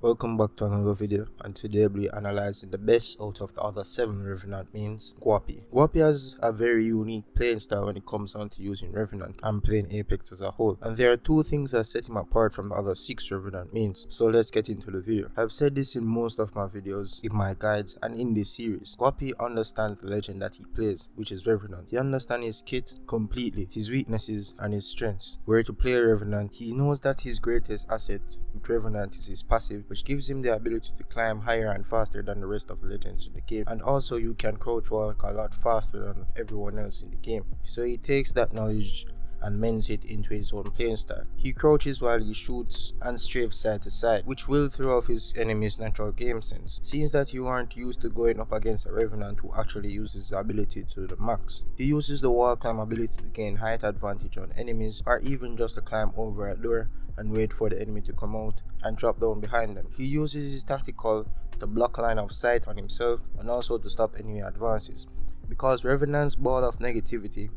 Welcome back to another video, and today we'll be analyzing the best out of the other 7 revenant means guapee. Guapee has a very unique playing style when it comes down to using revenant and playing Apex as a whole, and there are 2 things that set him apart from the other 6 revenant means. So let's get into the video. I've said this in most of my videos, in my guides, and in this series. Guapee understands the legend that he plays, which is revenant. He understands his kit completely, his weaknesses and his strengths. Where to play revenant, he knows that his greatest asset with revenant is his passive, which gives him the ability to climb higher and faster than the rest of the legends in the game, and also you can crouch walk a lot faster than everyone else in the game. So he takes that knowledge and mends it into his own playing style. He crouches while he shoots and strafes side to side, which will throw off his enemy's natural game sense, since that you aren't used to going up against a revenant who actually uses the ability to the max. He uses the wall climb ability to gain height advantage on enemies, or even just to climb over a door and wait for the enemy to come out and drop down behind them. He uses his tactical to block line of sight on himself and also to stop enemy advances, because Revenant's ball of negativity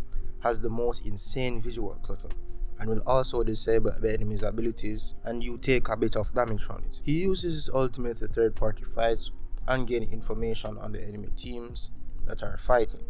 has the most insane visual clutter and will also disable the enemy's abilities, and you take a bit of damage from it. He uses his ultimate to third-party fights and gain information on the enemy teams that are fighting,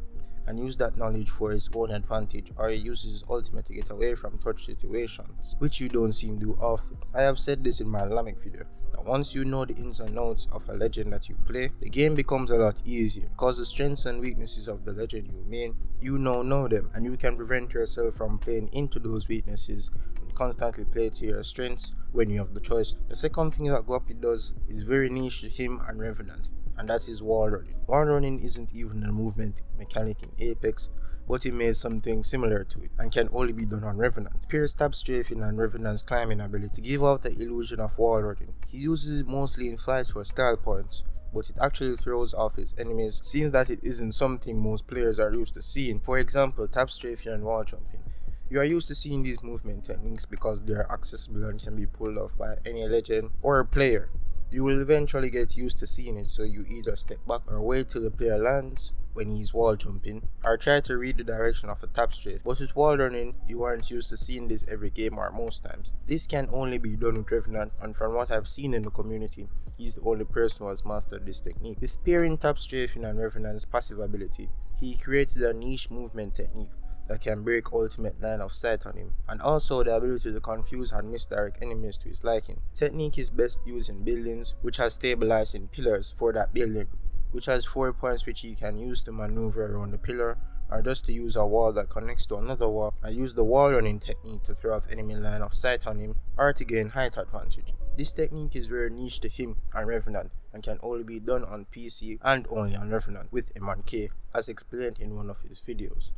and use that knowledge for his own advantage, or he uses his ultimate to get away from touch situations, which you don't see him do often. I have said this in my Lamek video, that once you know the ins and outs of a legend that you play, the game becomes a lot easier, because the strengths and weaknesses of the legend you main, you now know them, and you can prevent yourself from playing into those weaknesses and constantly play to your strengths when you have the choice. The second thing that guapee does is very niche to him and Revenant, and that's his wall running. Wall running isn't even a movement mechanic in Apex, but he made something similar to it and can only be done on Revenant. Pure stab strafing and Revenant's climbing ability to give off the illusion of wall running. He uses it mostly in fights for style points, but it actually throws off his enemies, since that it isn't something most players are used to seeing. For example, tap strafing and wall jumping. You are used to seeing these movement techniques because they are accessible and can be pulled off by any legend or player. You will eventually get used to seeing it, so you either step back or wait till the player lands when he's wall jumping, or try to read the direction of the tap strafe. But with wall running, you aren't used to seeing this every game or most times. This can only be done with Revenant, and from what I've seen in the community, he's the only person who has mastered this technique. With pairing tap strafing and Revenant's passive ability, he created a niche movement technique that can break ultimate line of sight on him, and also the ability to confuse and misdirect enemies to his liking. Technique is best used in buildings, which has stabilizing pillars for that building, which has 4 points which he can use to maneuver around the pillar, or just to use a wall that connects to another wall. I use the wall running technique to throw off enemy line of sight on him, or to gain height advantage. This technique is very niche to him and Revenant, and can only be done on PC and only on Revenant with M&K, as explained in one of his videos.